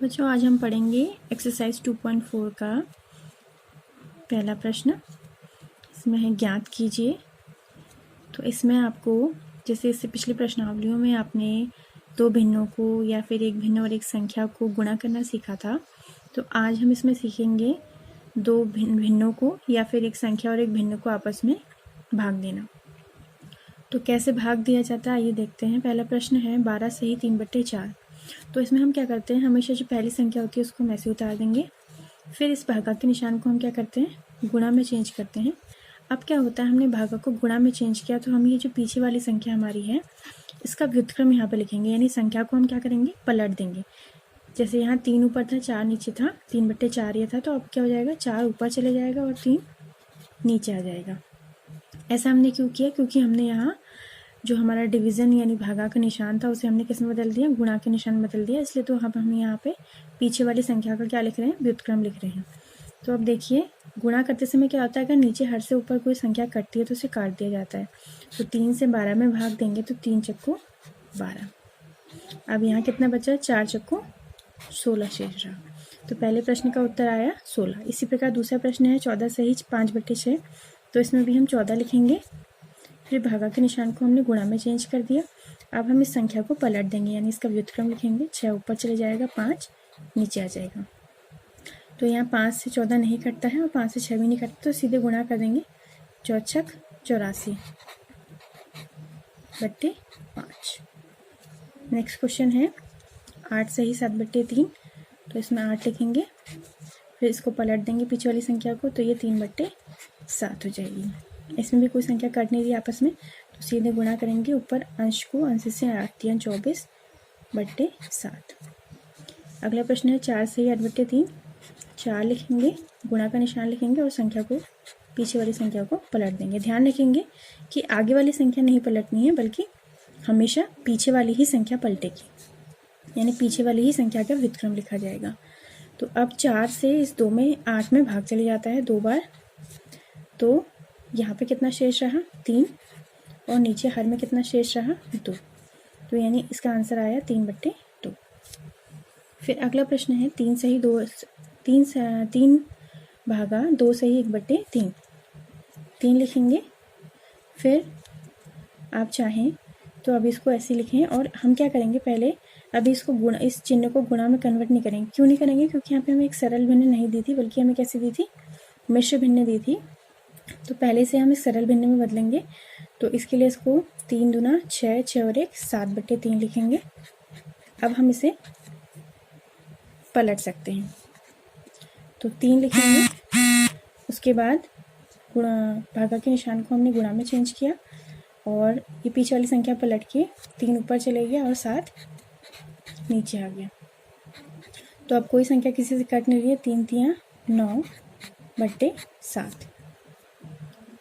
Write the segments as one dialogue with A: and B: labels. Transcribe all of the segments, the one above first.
A: बच्चों आज हम पढ़ेंगे एक्सरसाइज 2.4 का पहला प्रश्न। इसमें है ज्ञात कीजिए। तो इसमें आपको जैसे इससे पिछली प्रश्नावलियों में आपने दो भिन्नों को या फिर एक भिन्न और एक संख्या को गुणा करना सीखा था, तो आज हम इसमें सीखेंगे दो भिन्नों को या फिर एक संख्या और एक भिन्न को आपस में भाग देना। तो कैसे भाग दिया जाता है आइए देखते हैं। पहला प्रश्न है 12 सही 3/4। तो इसमें हम क्या करते हैं, हमेशा जो पहली संख्या होती है उसको हम ऐसे उतार देंगे, फिर इस भागा के निशान को हम क्या करते हैं गुणा में चेंज करते हैं। अब क्या होता है, हमने भागा को गुणा में चेंज किया तो हम ये जो पीछे वाली संख्या हमारी है इसका व्युत्क्रम यहाँ पे लिखेंगे, यानी संख्या को हम क्या करेंगे पलट देंगे। जैसे यहाँ 3 ऊपर था 4 नीचे था, 3/4 ये था, तो अब क्या हो जाएगा 4 ऊपर चले जाएगा और 3 नीचे आ जाएगा। ऐसा हमने क्यों किया, क्योंकि हमने यहाँ जो हमारा डिवीज़न यानी भागा का निशान था उसे हमने किस में बदल दिया, गुणा के निशान में बदल दिया, इसलिए तो हम यहाँ पे पीछे वाली संख्या का क्या लिख रहे हैं, व्युत्क्रम लिख रहे हैं। तो अब देखिए गुणा करते समय क्या होता है, अगर नीचे हर से ऊपर कोई संख्या कटती है तो उसे काट दिया जाता है। तो 3 से 12 में भाग देंगे तो 3 चक्को 12। अब यहाँ कितना बचा, 4 चक्को 16 शेष रहा। तो पहले प्रश्न का उत्तर आया 16। इसी प्रकार दूसरा प्रश्न है 14 सही 5/6। तो इसमें भी हम 14 लिखेंगे, फिर भागा के निशान को हमने गुणा में चेंज कर दिया। अब हम इस संख्या को पलट देंगे, यानी इसका व्युत्क्रम लिखेंगे। 6 ऊपर चले जाएगा, 5 नीचे आ जाएगा। तो यहाँ 5 से 14 नहीं कटता है और 5 से 6 भी नहीं कटता, तो सीधे गुणा कर देंगे। 4 छक 84/5। नेक्स्ट क्वेश्चन है 8 सही 7/3। तो इसमें 8 लिखेंगे, फिर इसको पलट देंगे पीछे वाली संख्या को, तो ये 3/7 हो जाएगी। इसमें भी कोई संख्या कट नहीं रही आपस में, तो सीधे गुणा करेंगे ऊपर अंश को, अंश से 8 या 24/7। अगला प्रश्न है 4 सही 8/3। 4 लिखेंगे, गुणा का निशान लिखेंगे और संख्या को पीछे वाली संख्या को पलट देंगे। ध्यान रखेंगे कि आगे वाली संख्या नहीं पलटनी है, बल्कि हमेशा पीछे वाली ही संख्या पलटेगी, यानी पीछे वाली ही संख्या का व्युत्क्रम लिखा जाएगा। तो अब 4 से इस 2 में 8 में भाग चले जाता है 2 बार, तो यहाँ पे कितना शेष रहा 3, और नीचे हर में कितना शेष रहा 2। तो यानी इसका आंसर आया 3/2। फिर अगला प्रश्न है 3 सही 3 भागा 2 सही 1/3। 3 लिखेंगे, फिर आप चाहें तो अब इसको ऐसे लिखें, और हम क्या करेंगे पहले अभी इसको गुणा, इस चिन्ह को गुणा में कन्वर्ट नहीं करेंगे। क्यों नहीं करेंगे, क्योंकि यहाँ पे हमें एक सरल भिन्न नहीं दी थी, बल्कि हमें कैसी दी थी, मिश्र भिन्न दी थी। तो पहले से हम इस सरल भिन्न में बदलेंगे। तो इसके लिए इसको 3 दूना 6, 6 और 1 7/3 लिखेंगे। अब हम इसे पलट सकते हैं, तो 3 लिखेंगे, उसके बाद गुणा भागा के निशान को हमने गुणा में चेंज किया, और ये पीछे वाली संख्या पलट के 3 ऊपर चले गया और 7 नीचे आ गया। तो अब कोई संख्या किसी से कट नहीं रही है, 3 3 9/7।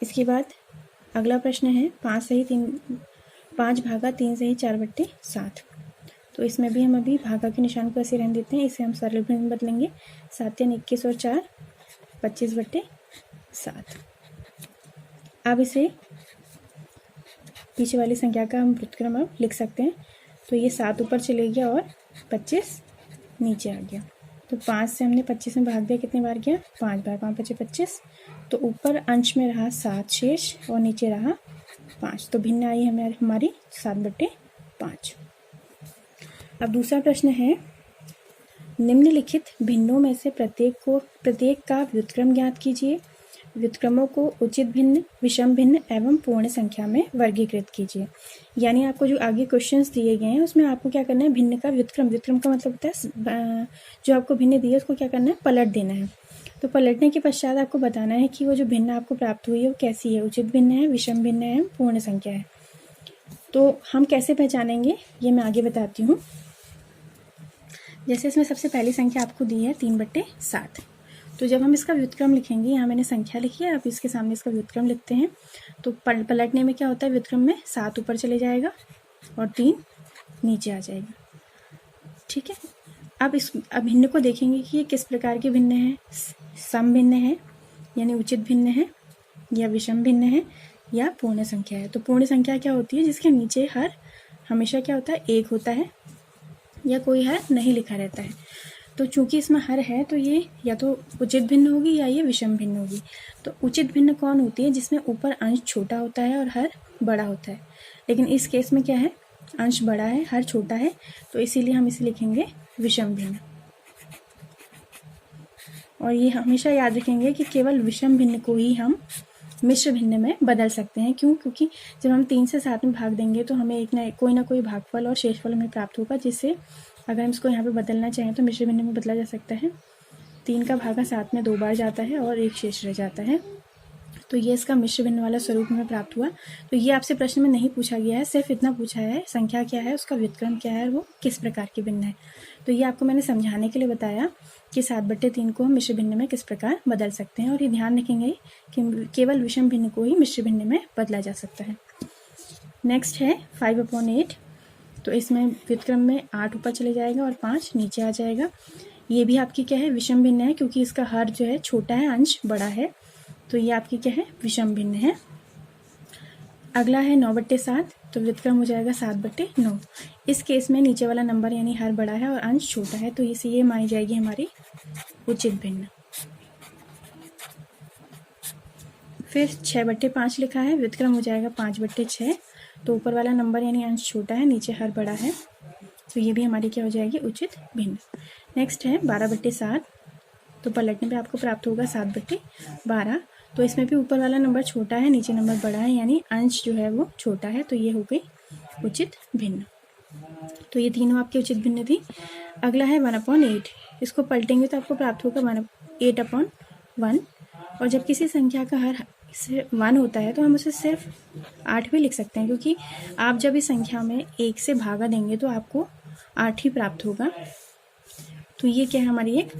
A: इसके बाद अगला प्रश्न है 5 भागा 3 सही 4/7। तो इसमें भी हम अभी भागा के निशान को ऐसे रहने देते हैं, इसे हम सरल भिन्न में बदलेंगे। 7 या 21 और 4 25/7। अब इसे पीछे वाली संख्या का हम व्युत्क्रम अब लिख सकते हैं। तो ये 7 ऊपर चले गया और 25 नीचे आ गया। तो 5 से हमने 25 में भाग दिया, कितने बार गया 5 बार, 5 5 25। तो ऊपर अंश में रहा 7 शेष और नीचे रहा 5, तो भिन्न आई हमारी 7/5। अब दूसरा प्रश्न है निम्नलिखित भिन्नों में से प्रत्येक का व्युत्क्रम ज्ञात कीजिए। व्युत्क्रमों को उचित भिन्न, विषम भिन्न एवं पूर्ण संख्या में वर्गीकृत कीजिए। यानी आपको जो आगे क्वेश्चंस दिए गए हैं उसमें आपको क्या करना है, भिन्न का व्युत्क्रम का मतलब होता है जो आपको भिन्न दिए उसको क्या करना है, पलट देना है। तो पलटने के पश्चात आपको बताना है कि वो जो भिन्न आपको प्राप्त हुई है वो कैसी है, उचित भिन्न है, विषम भिन्न है, पूर्ण संख्या है। तो हम कैसे पहचानेंगे ये मैं आगे बताती हूँ। जैसे इसमें सबसे पहली संख्या आपको दी है 3/7। तो जब हम इसका व्युत्क्रम लिखेंगे, यहाँ मैंने संख्या लिखी है, अब इसके सामने इसका व्युत्क्रम लिखते हैं। तो पलटने में क्या होता है, व्युत्क्रम में 7 ऊपर चले जाएगा और 3 नीचे आ जाएगा। ठीक है, अब भिन्न को देखेंगे कि ये किस प्रकार के भिन्न है, सम भिन्न है यानी उचित भिन्न है, या विषम भिन्न है, या पूर्ण संख्या है। तो पूर्ण संख्या क्या होती है, जिसके नीचे हर हमेशा क्या होता है 1 होता है, या कोई हर नहीं लिखा रहता है। तो चूंकि इसमें हर है तो ये या तो उचित भिन्न होगी या ये विषम भिन्न होगी। तो उचित भिन्न कौन होती है? जिसमें ऊपर अंश छोटा होता है और हर बड़ा होता है। लेकिन इस केस में क्या है, अंश बड़ा है, हर छोटा है, तो इसीलिए हम इसे लिखेंगे विषम भिन्न। और ये हमेशा याद रखेंगे कि केवल विषम भिन्न को ही हम मिश्र भिन्न में बदल सकते हैं। क्यों? क्योंकि जब हम 3 से 7 में भाग देंगे तो हमें एक ना कोई भागफल और शेषफल हमें प्राप्त होगा, जिससे अगर हम इसको यहाँ पे बदलना चाहें तो मिश्र भिन्न में बदला जा सकता है। 3 का भागा 7 में 2 बार जाता है और 1 शेष रह जाता है। तो ये इसका मिश्र भिन्न वाला स्वरूप हमें प्राप्त हुआ। तो ये आपसे प्रश्न में नहीं पूछा गया है, सिर्फ इतना पूछा है संख्या क्या है, उसका व्युत्क्रम क्या है, वो किस प्रकार की भिन्न है। तो ये आपको मैंने समझाने के लिए बताया कि 7/3 को हम मिश्र भिन्न में किस प्रकार बदल सकते हैं। और ये ध्यान रखेंगे कि केवल विषम भिन्न को ही मिश्र भिन्न में बदला जा सकता है। नेक्स्ट है 5/8। तो इसमें व्युत्क्रम में 8 ऊपर चले जाएगा और 5 नीचे आ जाएगा। ये भी आपकी क्या है, विषम भिन्न है, क्योंकि इसका हर जो है छोटा है, अंश बड़ा है। तो ये आपकी क्या है, विषम भिन्न है। अगला है 9/7। तो व्युत्क्रम हो जाएगा 7/9। इस केस में नीचे वाला नंबर यानी हर बड़ा है और अंश छोटा है, तो इसे ये मानी जाएगी हमारी उचित भिन्न। फिर 6/5 लिखा है, व्युत्क्रम हो जाएगा 5/6। तो ऊपर वाला नंबर यानी अंश छोटा है, नीचे हर बड़ा है, तो ये भी हमारी क्या हो जाएगी, उचित भिन्न। नेक्स्ट है 12/7। तो पलटने पे आपको प्राप्त होगा 7/12। तो इसमें भी ऊपर वाला नंबर छोटा है, नीचे नंबर बड़ा है, यानी अंश जो है वो छोटा है, तो ये हो गई उचित भिन्न। तो ये तीनों आपकी उचित भिन्न थी। अगला है 1/8। इसको पलटेंगे तो आपको प्राप्त होगा 8/1। और जब किसी संख्या का हर 1 होता है तो हम उसे सिर्फ 8 भी लिख सकते हैं, क्योंकि आप जब इस संख्या में 1 से भागा देंगे तो आपको 8 ही प्राप्त होगा। तो ये क्या है, हमारी एक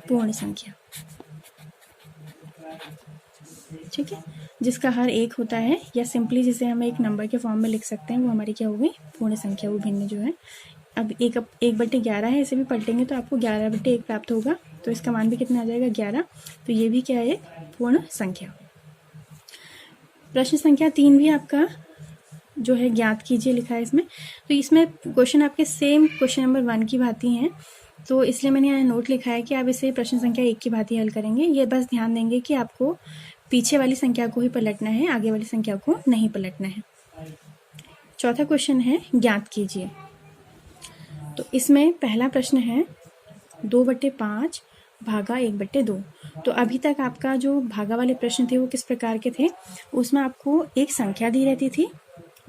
A: पूर्ण संख्या। ठीक है, जिसका हर 1 होता है, या सिंपली जिसे हम एक नंबर के फॉर्म में लिख सकते हैं, वो हमारी क्या होगी, पूर्ण संख्या, वो भिन्न जो है। अब 1/11 है, इसे भी पलटेंगे तो आपको 11/1 प्राप्त होगा। तो इसका मान भी कितना आ जाएगा, 11। तो ये भी क्या है, एक पूर्ण संख्या। प्रश्न संख्या 3 भी आपका जो है ज्ञात कीजिए लिखा है इसमें। तो इसमें क्वेश्चन आपके सेम क्वेश्चन नंबर 1 की भांति हैं, तो इसलिए मैंने यहाँ नोट लिखा है कि आप इसे प्रश्न संख्या 1 की भांति हल करेंगे। ये बस ध्यान देंगे कि आपको पीछे वाली संख्या को ही पलटना है, आगे वाली संख्या को नहीं पलटना है। चौथा क्वेश्चन है ज्ञात कीजिए। तो इसमें पहला प्रश्न है 2/5 भागा 1/2। तो अभी तक आपका जो भागा वाले प्रश्न थे वो किस प्रकार के थे, उसमें आपको एक संख्या दी रहती थी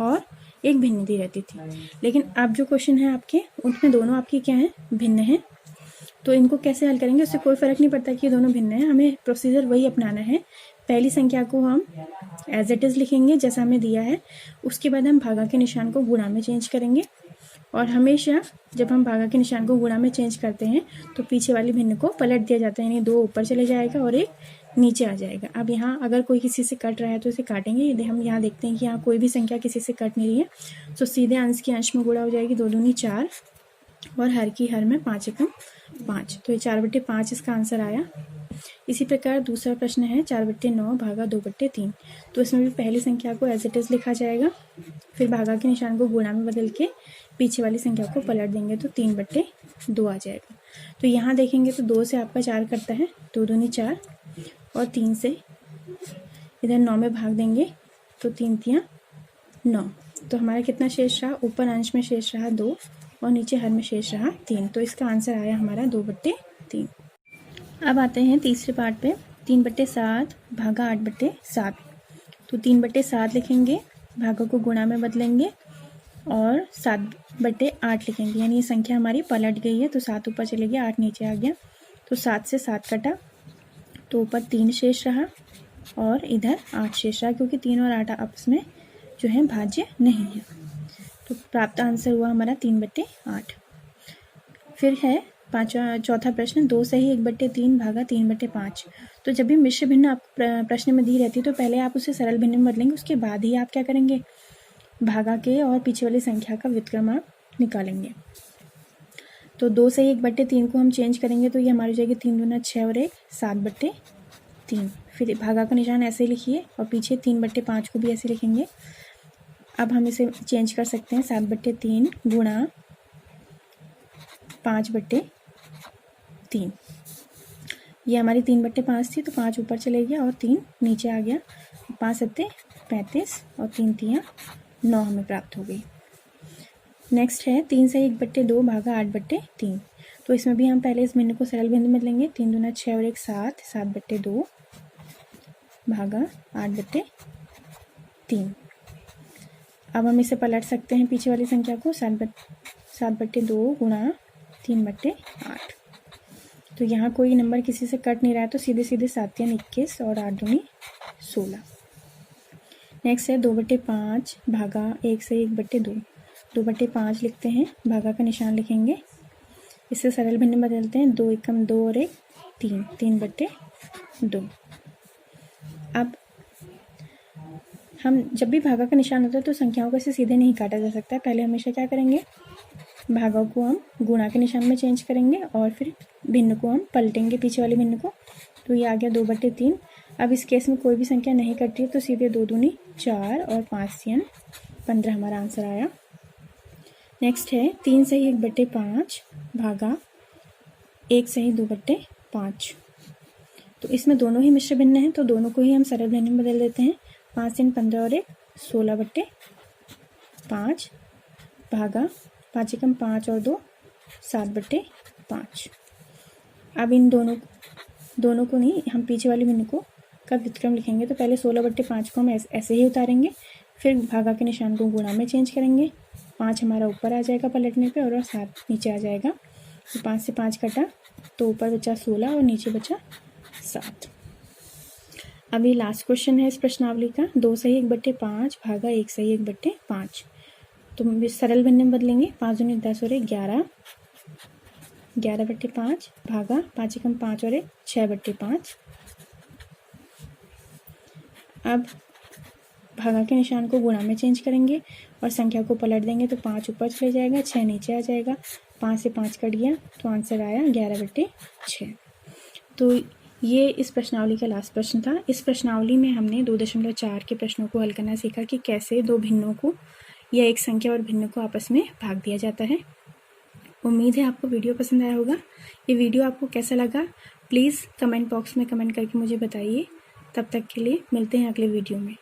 A: और एक भिन्न दी रहती थी। लेकिन अब जो क्वेश्चन है आपके, उनमें दोनों आपकी क्या है, भिन्न है। तो इनको कैसे हल करेंगे, उससे कोई फर्क नहीं पड़ता कि ये दोनों भिन्न है, हमें प्रोसीजर वही अपनाना है। पहली संख्या को हम एज इट इज लिखेंगे जैसा हमें दिया है, उसके बाद हम भागा के निशान को गुणा में चेंज करेंगे। और हमेशा जब हम भागा के निशान को गुणा में चेंज करते हैं तो पीछे वाली भिन्न को पलट दिया जाता है, यानी 2 ऊपर चले जाएगा और 1 नीचे आ जाएगा। अब यहाँ अगर कोई किसी से कट रहा है तो इसे काटेंगे। यदि हम यहाँ देखते हैं कि यहाँ कोई भी संख्या किसी से कट नहीं रही है, तो सीधे अंश की अंश में गुणा हो जाएगी, 2 दूनी 4 और हर की हर में 5 एकम 5। तो ये 4/5 इसका आंसर आया। इसी प्रकार दूसरा प्रश्न है 4/9 भागा 2/3। तो इसमें भी पहली संख्या को एज इट इज लिखा जाएगा, फिर भागा के निशान को गुणा में बदल के पीछे वाली संख्या को पलट देंगे तो 3/2 आ जाएगा। तो यहाँ देखेंगे तो 2 से आपका 4 करता है, 2 दूनी 4 और 3 से इधर 9 में भाग देंगे तो 3 तियाँ 9। तो हमारा कितना शेष रहा, ऊपर अंश में शेष रहा 2 और नीचे हर में शेष रहा 3। तो इसका आंसर आया हमारा 2/3। अब आते हैं तीसरे पार्ट पे, 3/7 भागा 8/7। तो 3/7 लिखेंगे, भागा को गुणा में बदलेंगे और 7/8 लिखेंगे, यानी ये संख्या हमारी पलट गई है। तो 7 ऊपर चले गया, 8 नीचे आ गया। तो 7 से 7 कटा तो ऊपर 3 शेष रहा और इधर 8 शेष रहा, क्योंकि 3 और 8 आपस में जो है भाज्य नहीं है। तो प्राप्त आंसर हुआ हमारा 3/8। फिर है चौथा प्रश्न, 2 से ही 1/3 भागा 3/5। तो जब भी मिश्र भिन्न आपको प्रश्न में दी रहती है तो पहले आप उसे सरल भिन्न में बदलेंगे, उसके बाद ही आप क्या करेंगे, भागा के और पीछे वाली संख्या का व्युत्क्रम आप निकालेंगे। तो 2 से ही 1/3 को हम चेंज करेंगे तो ये हमारी हो जाएगी 3 दूना 6 और 1 7/3। फिर भागा का निशान ऐसे ही लिखिए और पीछे 3/5 को भी ऐसे लिखेंगे। अब हम इसे चेंज कर सकते हैं, 7/3 गुणा 5/3 3। ये हमारी 3/5 थी, तो 5 ऊपर चले गया और 3 नीचे आ गया। 5 सत्ते 35 और 3 तियाँ 9 हमें प्राप्त हो गई। नेक्स्ट है 3 से 1/2 भागा 8/3। तो इसमें भी हम पहले इस भिन्न को सरल भिन्न में लेंगे। 3 दूना 6 और 1 7, 7/2 भागा 8/3। अब हम इसे पलट सकते हैं पीछे वाली संख्या को, 7/2 गुणा 3/8। तो यहाँ कोई नंबर किसी से कट नहीं रहा है, तो सीधे सीधे 7 या 21 और 8 दूनी 16। नेक्स्ट है 2/5 भागा 1 से 1/2। 2/5 लिखते हैं, भागा का निशान लिखेंगे, इससे सरल भिन्न बदलते हैं। 2 एकम 2 और 1 3, 3/2। अब हम जब भी भागा का निशान होता है तो संख्याओं को ऐसे सीधे नहीं काटा जा सकता है। पहले हमेशा क्या करेंगे, भागा को हम गुणा के निशान में चेंज करेंगे और फिर भिन्न को हम पलटेंगे पीछे वाले भिन्न को। तो ये आ गया 2/3। अब इस केस में कोई भी संख्या नहीं कटती है, तो सीधे 2 दूनी 4 और 5 तियाँ 15 हमारा आंसर आया। नेक्स्ट है 3 से 1/5 भागा 1 से 2/5। तो इसमें दोनों ही मिश्र भिन्न हैं, तो दोनों को ही हम सरल भिन्न में बदल देते हैं। 5 3 15 और 1 16/5 भागा 5 एकम 5 और 2 7/5। अब इन दोनों को नहीं, हम पीछे वाले भिन्न को का व्युत्क्रम लिखेंगे। तो पहले 16/5 को हम ऐसे ही उतारेंगे, फिर भागा के निशान को गुणा में चेंज करेंगे। 5 हमारा ऊपर आ जाएगा पलटने पे और 7 नीचे आ जाएगा। तो 5 से 5 कटा, तो ऊपर बचा 16 और नीचे बचा 7। अभी लास्ट क्वेश्चन है इस प्रश्नावली का, 2 से 1/5 भागा 1 से 1/5। तो सरल भिन्न में बदलेंगे। 5 दूनी 10 और 1 11, 11/5 भागा 5 एकम 5 और 1 6/5। अब भागा के निशान को गुणा में चेंज करेंगे और संख्या को पलट देंगे, तो 5 ऊपर चले जाएगा, 6 नीचे आ जाएगा। 5 से 5 कट गया, तो आंसर आया 11/6। तो ये इस प्रश्नावली का लास्ट प्रश्न था। इस प्रश्नावली में हमने 2.4 के प्रश्नों को हल करना सीखा कि कैसे दो भिन्नों को या एक संख्या और भिन्न को आपस में भाग दिया जाता है। उम्मीद है आपको वीडियो पसंद आया होगा। ये वीडियो आपको कैसा लगा प्लीज़ कमेंट बॉक्स में कमेंट करके मुझे बताइए। तब तक के लिए मिलते हैं अगले वीडियो में।